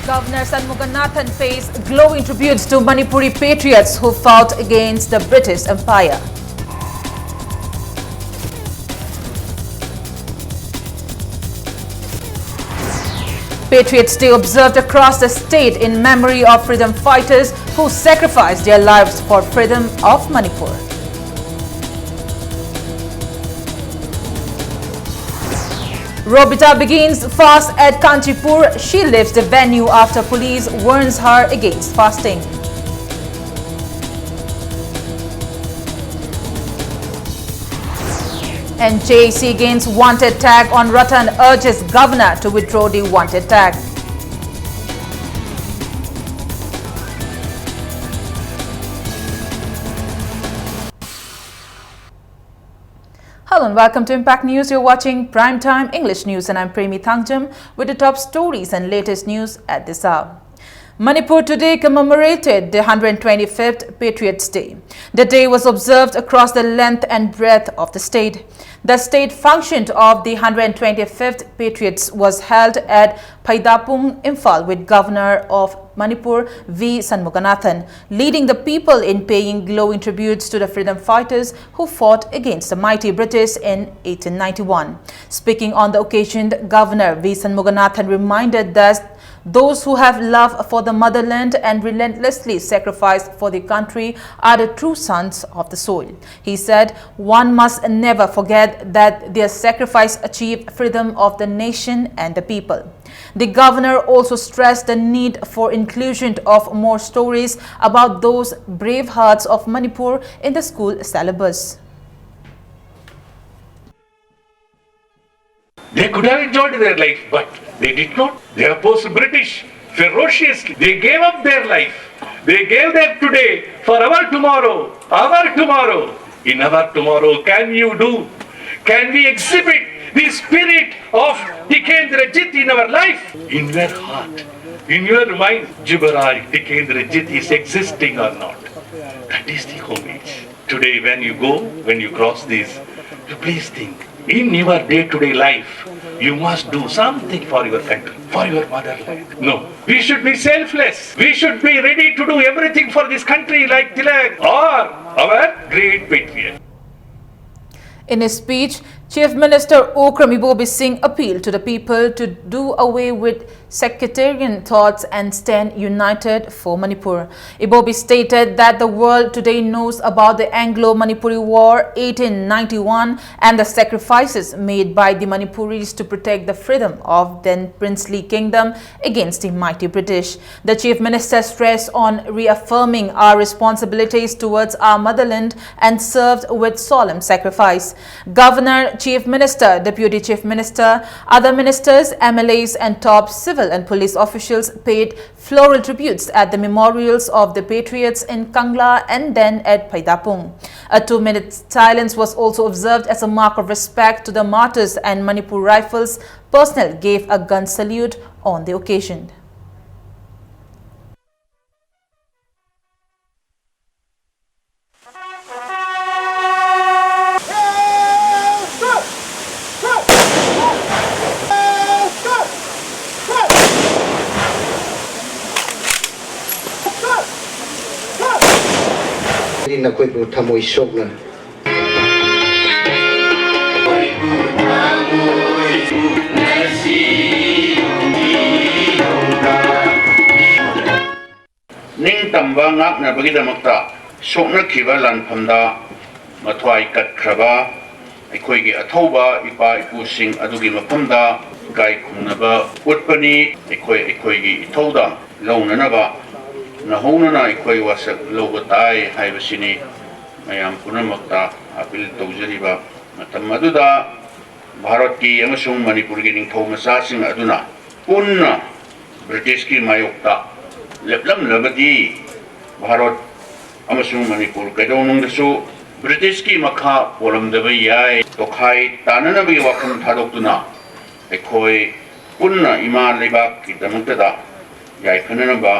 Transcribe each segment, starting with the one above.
Governor Shanmuganathan pays glowing tributes to Manipuri patriots who fought against the British Empire. Patriots Day observed across the state in memory of freedom fighters who sacrificed their lives for freedom of Manipur. Robita begins fast at Kanchipur. She leaves the venue after police warns her against fasting. And JC gains wanted tag on Ratan, urges governor to withdraw the wanted tag. Hello and welcome to Impact News. You're watching Primetime English News and I'm Premi Thangjam with the top stories and latest news at this hour. Manipur today commemorated the 125th Patriots Day. The day was observed across the length and breadth of the state. The state function of the 125th Patriots was held at Phaidapung, Imphal, with Governor of Manipur V. Shanmuganathan leading the people in paying glowing tributes to the freedom fighters who fought against the mighty British in 1891. Speaking on the occasion, Governor V. Shanmuganathan reminded that those who have love for the motherland and relentlessly sacrifice for the country are the true sons of the soil. He said, one must never forget that their sacrifice achieved freedom of the nation and the people. The governor also stressed the need for inclusion of more stories about those brave hearts of Manipur in the school syllabus. They could have enjoyed their life, but they did not. They opposed British ferociously. They gave up their life. They gave them today for our tomorrow. Our tomorrow. In our tomorrow, can we exhibit the spirit of Tikendrajit in our life? In your heart, in your mind, Jubaraj, Tikendrajit is existing or not. That is the homage. Today when you cross this, you please think. In your day-to-day life, you must do something for your country, for your motherland. No, we should be selfless. We should be ready to do everything for this country like Tilak or our great patriot. In his speech, Chief Minister Okram Ibobi Singh appealed to the people to do away with sectarian thoughts and stand united for Manipur. Ibobi stated that the world today knows about the Anglo-Manipuri War 1891 and the sacrifices made by the Manipuris to protect the freedom of then princely kingdom against the mighty British. The Chief Minister stressed on reaffirming our responsibilities towards our motherland and served with solemn sacrifice. Governor, Chief Minister, Deputy Chief Minister, other ministers, MLAs and top civil and police officials paid floral tributes at the memorials of the patriots in Kangla and then at Phaidapung. A 2-minute silence was also observed as a mark of respect to the martyrs, and Manipur Rifles personnel gave a gun salute on the occasion. Na koi bu thamoi sok na ning tamba ngak na bagi damakta sokna khiba lan phamda mathwai kat khraba aikoi gi athoba ipa ipu sing adugi maphamda gai khunaba utpani aikoi gi ithoda launana ba na hona na ikoi wasak logotai haibasini mayam punamakta apil tawjariba matam aduda bharat ki amasung manipur gi ningthau macha sing aduna punna british ki mayokta leplam labadi bharat amasung manipur kaidonung dasu british ki makha polamdaba yai tokhai tanana bi wakham thadokuna ikoi punna ima lebak ki damakta yai khanana ba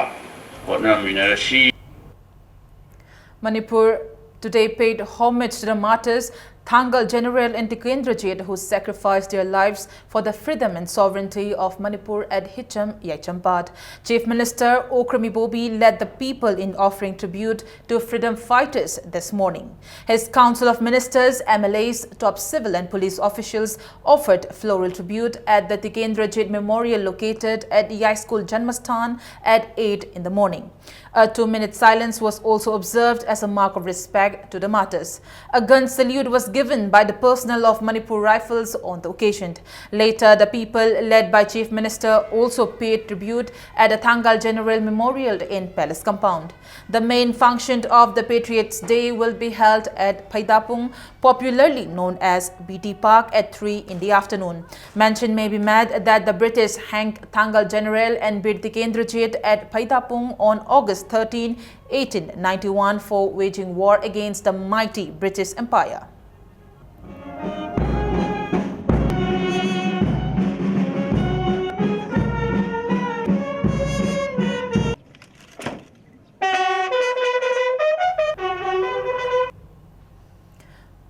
Manipur today paid homage to the martyrs Thangal General and Tikendrajit, who sacrificed their lives for the freedom and sovereignty of Manipur at Hicham, Yaichampad. Chief Minister Okram Ibobi led the people in offering tribute to freedom fighters this morning. His Council of Ministers, MLAs, top civil and police officials offered floral tribute at the Tikendrajit Memorial located at Yai School Janmasthan at 8 in the morning. A 2-minute silence was also observed as a mark of respect to the martyrs. A gun salute was given by the personnel of Manipur Rifles on the occasion. Later, the people, led by Chief Minister, also paid tribute at the Thangal General Memorial in Palace Compound. The main function of the Patriots' Day will be held at Phaidapung, popularly known as BT Park, at 3 in the afternoon. Mention may be made that the British hanged Thangal General and Bir Tikendrajit at Phaidapung on August 13, 1891 for waging war against the mighty British Empire.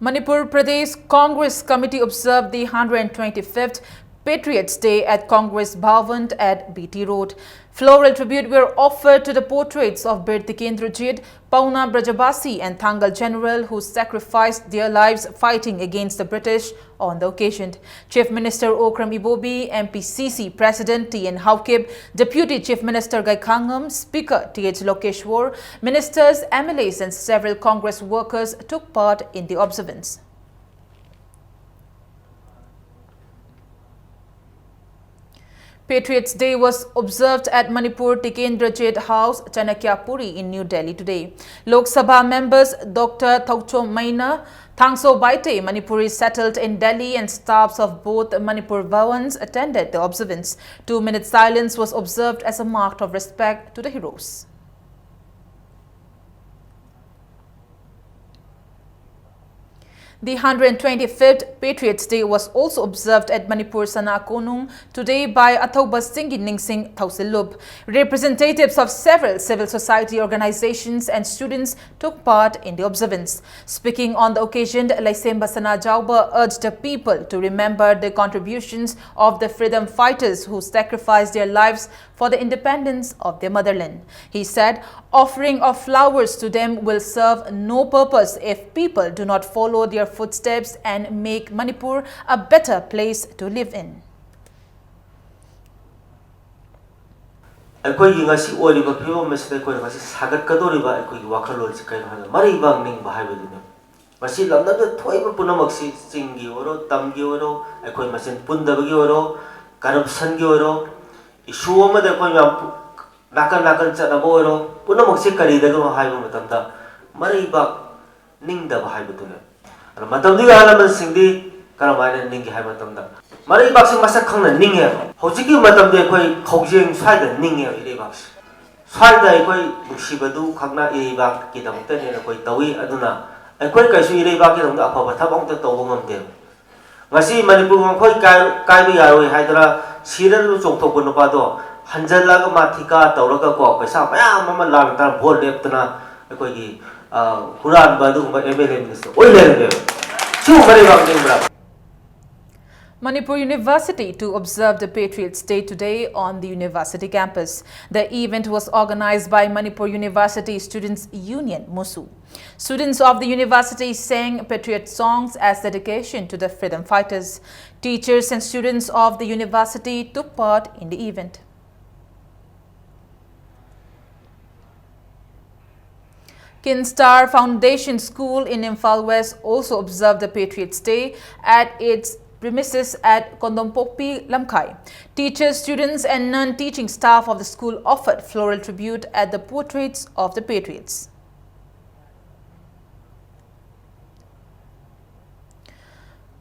Manipur Pradesh Congress Committee observed the 125th Patriots Day at Congress Bhavan at BT Road. Floral tribute were offered to the portraits of Bir Tikendrajit, Pauna Brajabasi and Thangal General, who sacrificed their lives fighting against the British on the occasion. Chief Minister Okram Ibobi, MPCC President T.N. Haukib, Deputy Chief Minister Gaikhangam, Speaker T.H. Lokeshwar, Ministers, MLAs and several Congress workers took part in the observance. Patriots Day was observed at Manipur Tikendrajit House, Chanakyapuri in New Delhi today. Lok Sabha members Dr. Thokcho Maina, Thangso Baite, Manipuris settled in Delhi, and staffs of both Manipur Bhavans attended the observance. 2-minute silence was observed as a mark of respect to the heroes. The 125th Patriots Day was also observed at Manipur Sana Konung today by Athauba Singhi Ningsing Thausilub. Representatives of several civil society organizations and students took part in the observance. Speaking on the occasion, Laisemba Sana Jauba urged the people to remember the contributions of the freedom fighters who sacrificed their lives for the independence of their motherland. He said, offering of flowers to them will serve no purpose if people do not follow their footsteps and make Manipur a better place to live in. ꯑꯩꯈꯣꯏꯒꯤ ꯉꯁꯤ ꯑꯣꯏꯔꯤꯕ ꯐꯤꯕꯝ ꯑꯁꯤꯗ ꯑꯩꯈꯣꯏꯅ ꯉꯁꯤ ꯁꯥꯒꯠꯀꯗꯧꯔꯤꯕ ꯑꯩꯈꯣꯏꯒꯤ ꯋꯥꯈꯜꯂꯣꯟꯁꯤ ꯀꯩꯅꯣ ꯍꯥꯏꯕꯗ ꯃꯔꯩꯕꯥꯛ ꯅꯤꯡꯕ ꯍꯥꯏꯕꯗꯨꯅꯤ ꯃꯁꯤ ꯂꯝꯗꯝꯗ ꯊꯣꯛꯏꯕ ꯄꯨꯝꯅꯃꯛꯁꯤ ꯆꯤꯡꯒꯤ ꯑꯣꯏꯔꯣ ꯇꯝꯒꯤ ꯑꯣꯏꯔꯣ ꯑꯩꯈꯣꯏ ꯃꯁꯦꯟ ꯄꯨꯟꯗꯕꯒꯤ ꯑꯣꯏꯔꯣ ꯀꯔꯞꯁꯟꯒꯤ ꯑꯣꯏꯔꯣ ꯏꯁꯨ ꯑꯃꯗ ꯑꯩꯈꯣꯏ ꯃꯌꯥꯝ ꯅꯥꯀꯟ ꯅꯥꯀꯟ ꯆꯠꯅꯕ ꯑꯣꯏꯔꯣ ꯄꯨꯝꯅꯃꯛꯁꯤ ꯀꯔꯤꯗꯒꯤꯅꯣ ꯍꯥꯏꯕ ꯃꯇꯝꯗ ꯃꯔꯩꯕꯥꯛ ꯅꯤꯡꯗꯕ ꯍꯥꯏꯕꯗꯨꯅꯤ ꯑꯗꯣ ꯃꯇꯝꯗꯨꯒꯤ ꯑꯍꯜ ꯂꯃꯟꯁꯤꯡꯗꯤ ꯀꯔꯝꯍꯥꯏꯅ ꯅꯤꯡꯒꯦ ꯍꯥꯏꯕ ꯃꯇꯝꯗ ꯃꯔꯩꯕꯥꯛꯁꯤ ꯃꯁꯛ ꯈꯪꯅ ꯅꯤꯡꯉꯦꯕ ꯍꯧꯖꯤꯛꯀꯤ ꯃꯇꯝꯗ ꯑꯩꯈꯣꯏ ꯈꯧꯖꯦꯡ ꯁ꯭ꯋꯥꯏꯗ ꯅꯤꯡꯉꯦꯕ ꯏꯔꯩꯕꯥꯛꯁꯤ ꯁ꯭ꯋꯥꯏꯗ ꯑꯩꯈꯣꯏ ꯅꯨꯡꯁꯤꯕꯗꯨ ꯈꯪꯅ ꯏꯔꯩꯕꯥꯛꯀꯤꯗꯃꯛꯇꯅꯦ ꯑꯩꯈꯣꯏ ꯇꯧꯏ ꯑꯗꯨꯅ ꯑꯩꯈꯣꯏ ꯀꯩꯁꯨ ꯏꯔꯩꯕꯥꯛꯀꯤꯗꯃꯛꯇ ꯑꯐꯕ ꯊꯕꯛ ꯑꯃꯇ ꯇꯧꯕ ꯉꯝꯗꯦꯕ ꯉꯁꯤ ꯃꯅꯤꯄꯨꯔ ꯃꯈꯣꯏ ꯀꯥꯏꯕ ꯌꯥꯔꯣꯏ ꯍꯥꯏꯗꯅ ꯁꯤꯔꯅꯨ ꯆꯣꯡꯊꯣꯛꯄ ꯅꯨꯄꯥꯗꯣ ꯍꯟꯖꯜꯂꯒ ꯃꯥ ꯊꯤꯀꯥ ꯇꯧꯔꯒꯀꯣ ꯄꯩꯁꯥ ꯃꯌꯥꯝ ꯑꯃ ꯂꯥꯛꯇꯅ ꯚꯣꯠ ꯂꯦꯞꯇꯅ ꯑꯩꯈꯣꯏꯒꯤ ꯍꯨꯔꯥꯟꯕ ꯑꯗꯨꯒꯨꯝꯕ MLA ꯃꯤꯅꯤꯁꯇꯔ ꯑꯣꯏ ꯂꯩꯔꯝꯃꯦꯕ ꯁꯤꯒꯨꯝꯕ ꯃꯔꯩꯕꯥꯛ ꯅꯤꯡꯕ꯭ꯔꯥ Manipur University to observe the Patriots Day today on the university campus. The event was organized by Manipur University Students Union, MUSU. Students of the university sang patriot songs as dedication to the freedom fighters. Teachers and students of the university took part in the event. Kinstar Foundation School in Imphal West also observed the Patriots Day at its premises at Kondompokpi, Lamkai. Teachers, students and non-teaching staff of the school offered floral tribute at the portraits of the patriots.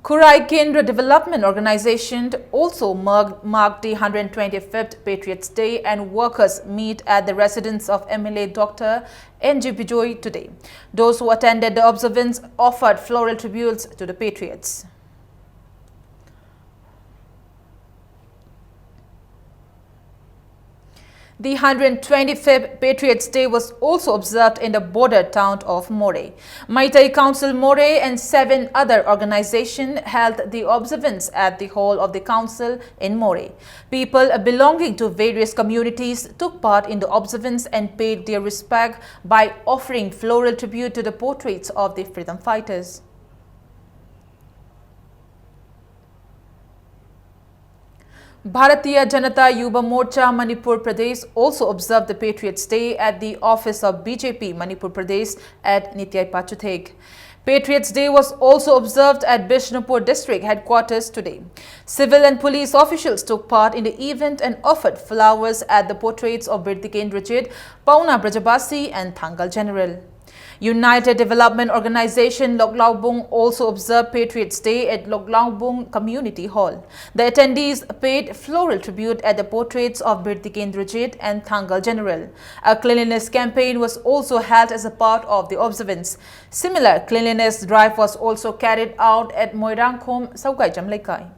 Kurai Kendra Development Organization also marked the 125th Patriots Day and workers meet at the residence of MLA Dr. N.G. Bijoy today. Those who attended the observance offered floral tributes to the patriots. The 125th Patriots Day was also observed in the border town of Moreh. Maitai Council Moreh and 7 other organizations held the observance at the hall of the council in Moreh. People belonging to various communities took part in the observance and paid their respect by offering floral tribute to the portraits of the freedom fighters. Bharatiya Janata Yuva Morcha Manipur Pradesh also observed the Patriots Day at the office of BJP Manipur Pradesh at Nityai Pachutheg. Patriots Day was also observed at Bishnupur district headquarters today. Civil and police officials took part in the event and offered flowers at the portraits of Bir Tikendrajit, Pauna Brajabasi and Thangal General. United Development Organization Loklaubung also observed Patriots Day at Loklaubung Community Hall. The attendees paid floral tribute at the portraits of Bir Tikendrajit and Thangal General. A cleanliness campaign was also held as a part of the observance. Similar cleanliness drive was also carried out at Moirangkhom, Saukai Jamlaikai.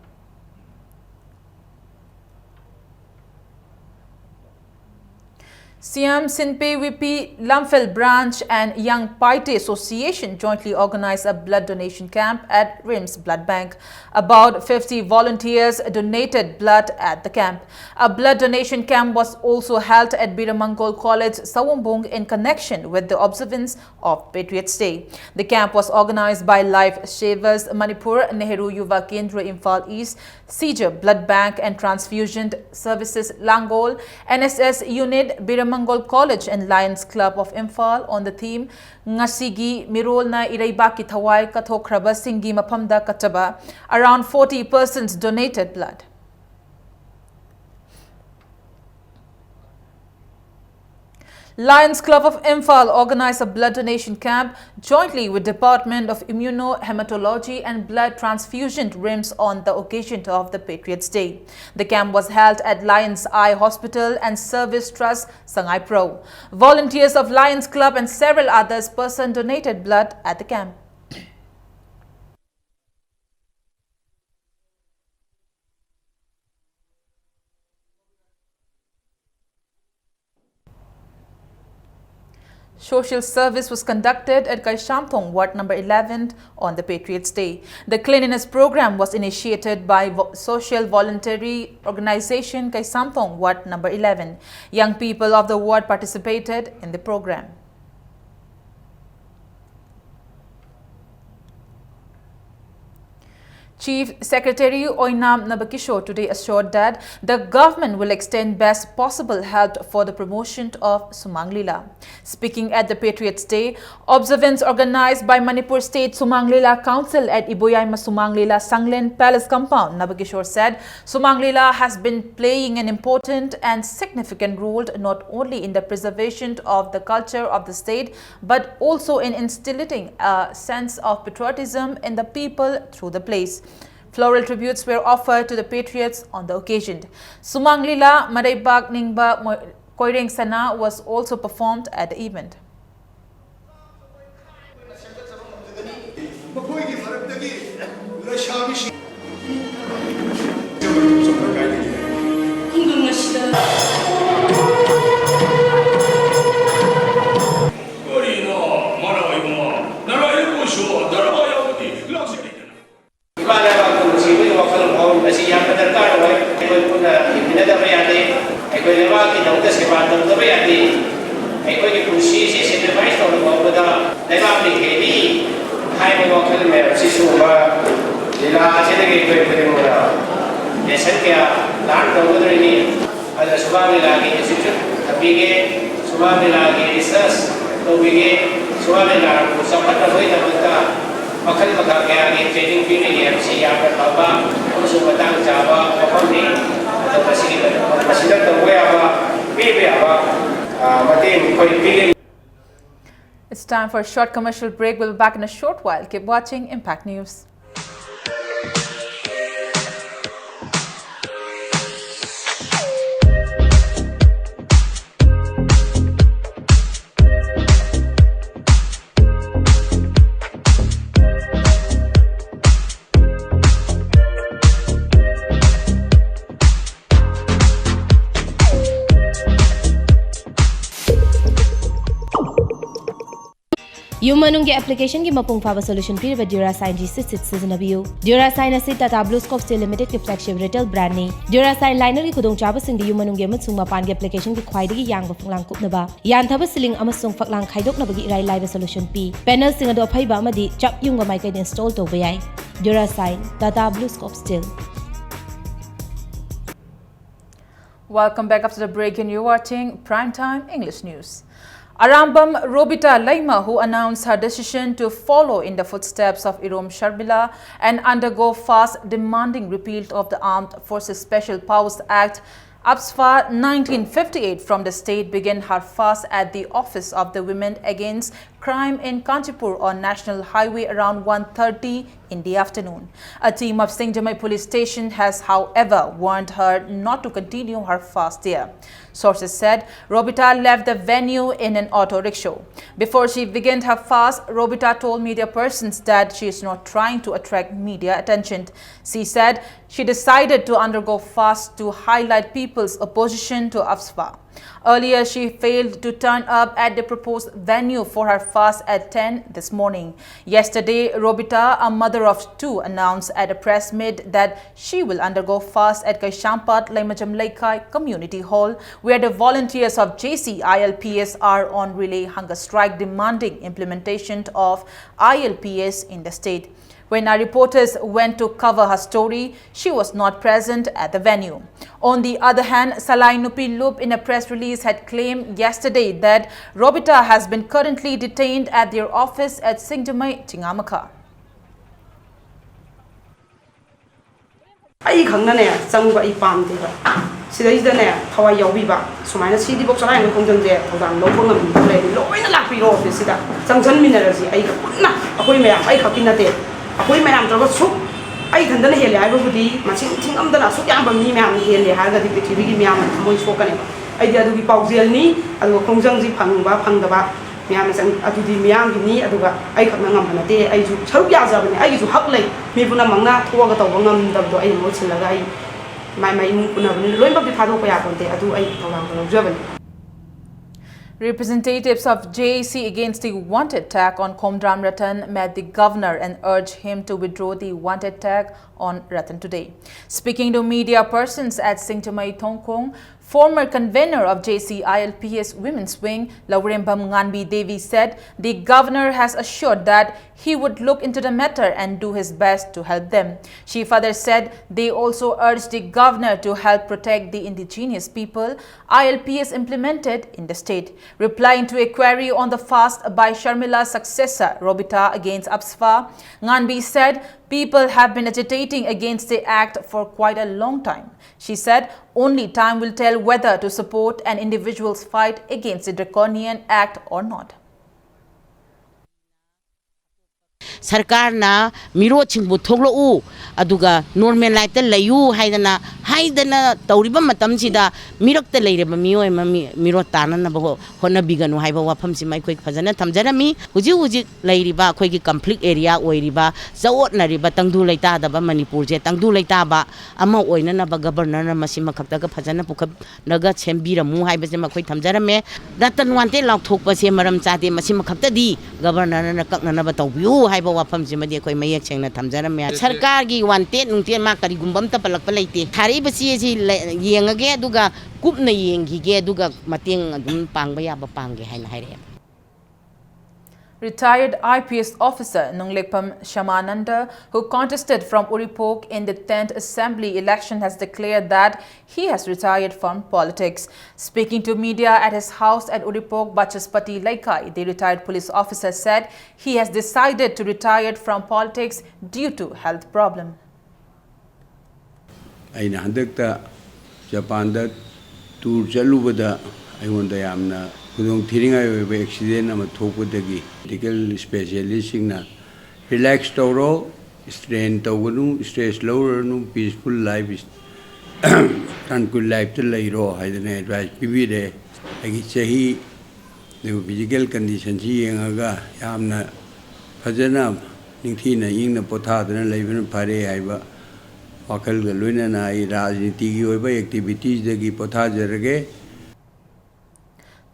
Siam Sinpe VP Lamphel Branch and Young Paite Association jointly organized a blood donation camp at RIMS Blood Bank. About 50 volunteers donated blood at the camp. A blood donation camp was also held at Biramangol College, Sawumbung in connection with the observance of Patriots Day. The camp was organized by Life Savers Manipur, Nehru Yuva Kendra Imphal East, CJ Blood Bank and Transfusion Services Langol, NSS Unit, Biramangol College and Lions Club of Imphal on the theme Ngasigi Mirol na Iraibaki Thawai Kathokraba Singi Mapamda Kataba. Around 40 persons donated blood. Lions Club of Imphal organized a blood donation camp jointly with Department of Immunohematology and Blood Transfusion RIMS on the occasion of the Patriots Day. The camp was held at Lions Eye Hospital and Service Trust, Sangai Pro. Volunteers of Lions Club and several others donated blood at the camp. Social service was conducted at Kaishamthong, Ward number 11 on the Patriots Day. The cleanliness program was initiated by social voluntary organization Kaisamthong, Ward number 11. Young people of the ward participated in the program. Chief Secretary Oinam Nabakishore today assured that the government will extend best possible help for the promotion of Sumang Lila. Speaking at the Patriots Day observance organized by Manipur State Sumang Lila Council at Iboyaima Sumang Lila Sanglen Palace Compound, Nabakishore said Sumang Lila has been playing an important and significant role not only in the preservation of the culture of the state but also in instilling a sense of patriotism in the people through the place. Floral tributes were offered to the patriots on the occasion. Sumang Lila Maraibak Ningba Koireng Sana was also performed at the event. It's time for a short commercial break. We'll be back in a short while. Keep watching Impact News. Yum manung ge application gi mapung phaba solution pir ba Durasign G6 sizinabiu. Durasign asi Tata Blue Scope Steel Limited ki flagship retail brand ni. Durasign liner gi khudong chaba sing di yum manung ge matsung mapan ge application gi khwaidagi yang ba phanglang kupna ba. Yan thaba siling amasung phaklang khaidok na ba gi rai lai ba solution pi. Panel sing ado phai ba amadi chap yung ga mai kai install to ba yai. Durasign Tata Blue Scope Steel. Welcome back after the break and you're watching Primetime English News. Arambam Robita Laima, who announced her decision to follow in the footsteps of Irom Sharmila and undergo fast demanding repeal of the Armed Forces Special Powers Act APSFA 1958 from the state, began her fast at the Office of the Women Against Crime in Kanchipur on National Highway around 1:30 in the afternoon. A team of Singjamai police station has, however, warned her not to continue her fast there. Sources said Robita left the venue in an auto rickshaw. Before she began her fast, Robita told media persons that she is not trying to attract media attention. She said she decided to undergo fast to highlight people's opposition to APSFA. Earlier, she failed to turn up at the proposed venue for her fast at 10 this morning. Yesterday, Robita, a mother of two, announced at a press meet that she will undergo fast at Kaishampat Laimajam Laikai Community Hall, where the volunteers of JC-ILPS are on relay hunger strike demanding implementation of ILPS in the state. When our reporters went to cover her story, she was not present at the venue. On the other hand, Salai Nupi Loop in a press release had claimed yesterday that Robita has been currently detained at their office at Singjamai, Chingamaka. I khangna changba I pamdeba sidaidane thawai yawbiba sumaina sidi box lai khongjang je thawdang lobong ngam le loina lakpiro office sida changjan minarasi ai kunna akoi mayam ai khapinate akoi mayam troga suk ai thandana hele ai budi machin thingamdana suk yam bam ni mayam hele haga di pithiri gi mayam moi sokane ai dia du gi paujel ni adu khongjang ji phangba phangdaba mayam sang adu di mayam gi ni aduga ai khapna ngam hanate ai ju charu ya jabani ai ju hak lei mi buna mangna thoga taw ngam dab do ai mo chilaga ai mai mu puna bani loi ba bi thado ko ya konte adu ai thawang lo jabani. Representatives of JAC against the wanted tag on Komdram Ratan met the governor and urged him to withdraw the wanted tag on Ratan today. Speaking to media persons at Singjamai Thongkong, former convener of JC-ILPS Women's Wing, Laurembam Nganbi Devi, said the governor has assured that he would look into the matter and do his best to help them. She further said they also urged the governor to help protect the indigenous people ILPS implemented in the state. Replying to a query on the fast by Sharmila's successor, Robita, against APSFA, Nganbi said people have been agitating against the act for quite a long time. She said only time will tell whether to support an individual's fight against the draconian act or not. Sarkar na miro chingbu thoglo u aduga normal life ta layu haidana tawriba matam sida mirak ta leireba mioi miro tana na bo hona biganu haiba wafam si mai khoi phajana thamjarami huji leiriba khoi gi conflict area oiriba zawot na riba tangdu leita da ba Manipur je tangdu leita ba ama oina na ba governor na masima khakta ga phajana pukhap naga chembira mu haiba je ma khoi thamjarame datan wante lak thokpa se maram chate masima khakta di governor na kakna na ba tawbiu haiba wafam si madi khoi mayek chengna thamjarame sarkar gi wante nungte ma kari gumbam ta palak palaite thari basi ji yengage aduga kupna yengige aduga mateng adum pangba yaba pangge haina haire. Retired IPS officer Nunglekpam Shamananda, who contested from Uripok in the 10th Assembly election, has declared that he has retired from politics. Speaking to media at his house at Uripok, Bachaspati Laikai, the retired police officer said he has decided to retire from politics due to health problem. Aina handakta Japan da tour chalubada aionda yamna kudong thiringai we accident ama thokudagi medical specialist singna relax tawro strain tawunu stress lower nu peaceful life is tranquil life to lairo haidane advice pibide agi chahi the physical condition ji yengaga yamna phajana ningthina yingna pothadana leibana phare haiba wakal ga loina na ai rajniti gi oiba activities dagi pothajarage.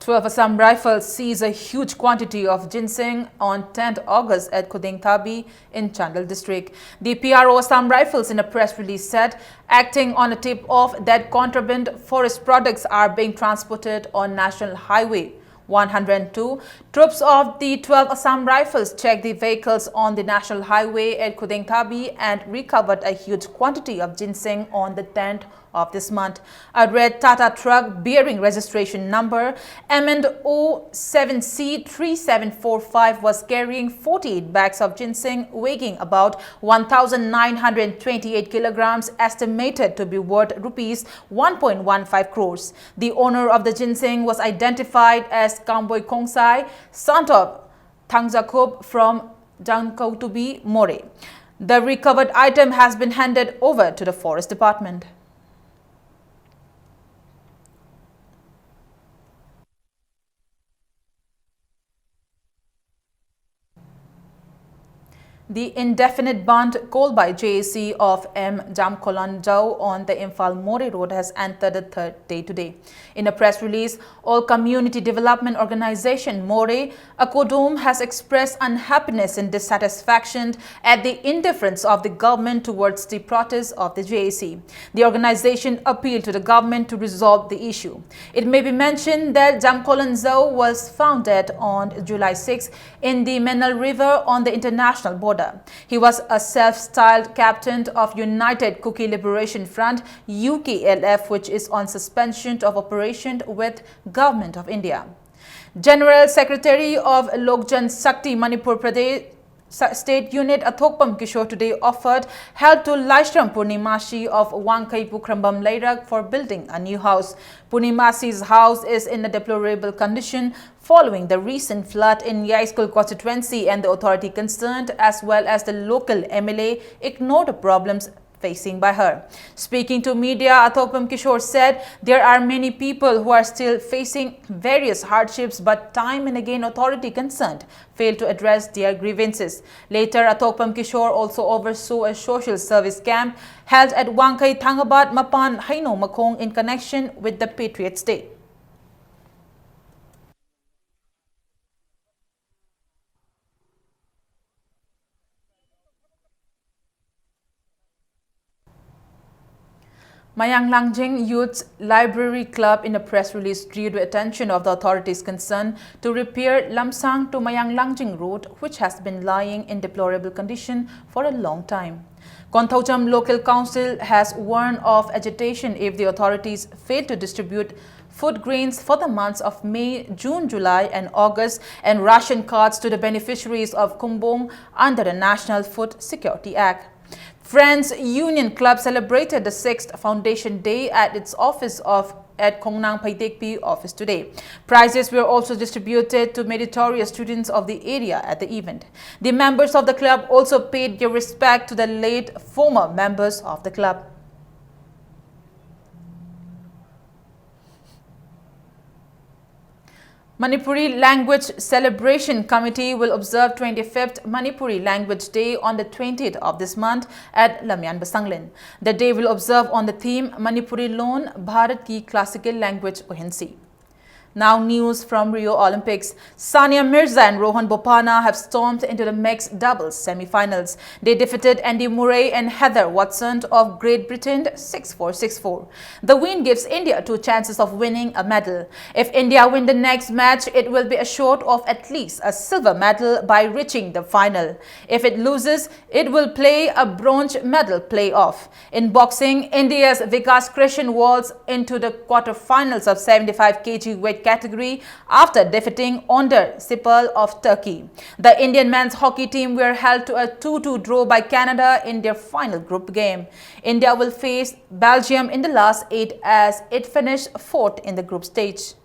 12 Assam Rifles seize a huge quantity of ginseng on 10th August at Kudingthabi in Chandel district. The PRO Assam Rifles in a press release said, acting on a tip-off that contraband forest products are being transported on National Highway 102, troops of the 12 Assam Rifles checked the vehicles on the National Highway at Kudingthabi and recovered a huge quantity of ginseng on the 10th of this month. A red Tata truck bearing registration number M07C3745 was carrying 48 bags of ginseng weighing about 1,928 kilograms, estimated to be worth rupees 1.15 crores. The owner of the ginseng was identified as Kamboy Kongsai, son of Thangjakob from Jankautubi More. The recovered item has been handed over to the Forest Department. The indefinite band called by JAC of M. Jamkolan Jau on the Imphal More Road has entered the third day today. In a press release, All Community Development Organization More, ACODOM, has expressed unhappiness and dissatisfaction at the indifference of the government towards the protests of the JAC. The organization appealed to the government to resolve the issue. It may be mentioned that Jamkolan Jau was founded on July 6 in the Menal River on the international border. He was a self-styled captain of United Kuki Liberation Front UKLF, which is on suspension of operation with Government of India. General Secretary of Lok Jan Shakti Manipur Pradesh State Unit Athokpam Kishore today offered help to Laishram Purnimasi of Wangkai Pukrambam Lairak for building a new house. Purnimasi's house is in a deplorable condition following the recent flood in Yaiskul constituency, and the authority concerned as well as the local MLA ignored the problems facing by her. Speaking to media, Athokpam Kishore said there are many people who are still facing various hardships, but time and again authority concerned failed to address their grievances. Later, Athokpam Kishore also oversaw a social service camp held at Wangkai Thangabat Mapan Haino Makong in connection with the Patriots Day. Mayang Langjing Youth Library Club in a press release drew the attention of the authorities concerned to repair Lamsang to Mayang Langjing Road, which has been lying in deplorable condition for a long time. Konthaujam Local Council has warned of agitation if the authorities fail to distribute food grains for the months of May, June, July and August, and ration cards to the beneficiaries of Kumbong under the National Food Security Act. Friends Union Club celebrated the 6th Foundation Day at its office at Kongnang Paitekpi office today. Prizes were also distributed to meritorious students of the area at the event. The members of the club also paid their respect to the late former members of the club. Manipuri Language Celebration Committee will observe 25th Manipuri Language Day on the 20th of this month at Lamyan Basanglin. The day will observe on the theme Manipuri Lon Bharat Ki Classical Language Ohensi. Now news from Rio Olympics. Sania Mirza and Rohan Bopanna have stormed into the mixed doubles semi-finals. They defeated Andy Murray and Heather Watson of Great Britain 6-4, 6-4. The win gives India 2 chances of winning a medal. If India win the next match, it will be assured of at least a silver medal by reaching the final. If it loses, it will play a bronze medal playoff. In boxing, India's Vikas Krishan waltzed into the quarter-finals of 75 kg weight category after defeating Önder Sipal of Turkey. The Indian men's hockey team were held to a 2-2 draw by Canada in their final group game. India will face Belgium in the last 8 as it finished 4th in the group stage.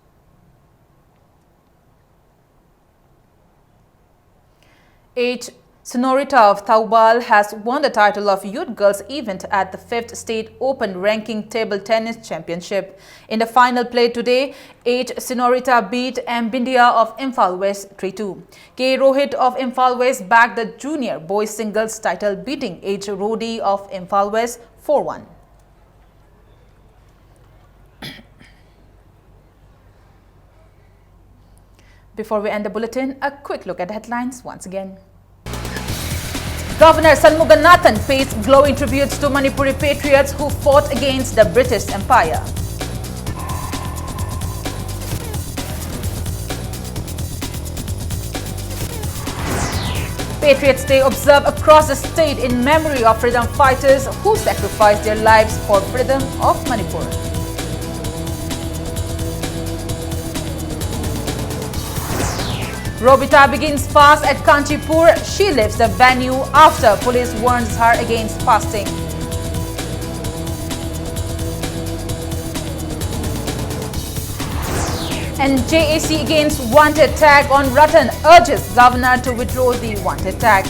Sonorita of Taubal has won the title of Youth Girls event at the 5th State Open Ranking Table Tennis Championship. In the final play today, Sonorita beat M. Bindia of Imphal West 3-2. K. Rohit of Imphal West backed the junior boys singles title, beating H. Rodi of Imphal West 4-1. Before we end the bulletin, a quick look at the headlines once again. Governor Shanmuganathan pays glowing tributes to Manipuri patriots who fought against the British Empire. Patriots Day observed across the state in memory of freedom fighters who sacrificed their lives for freedom of Manipur. Robita begins fast at Kanchipur. She leaves the venue after police warns her against fasting. And JAC against wanted tag on Ratan urges governor to withdraw the wanted tag.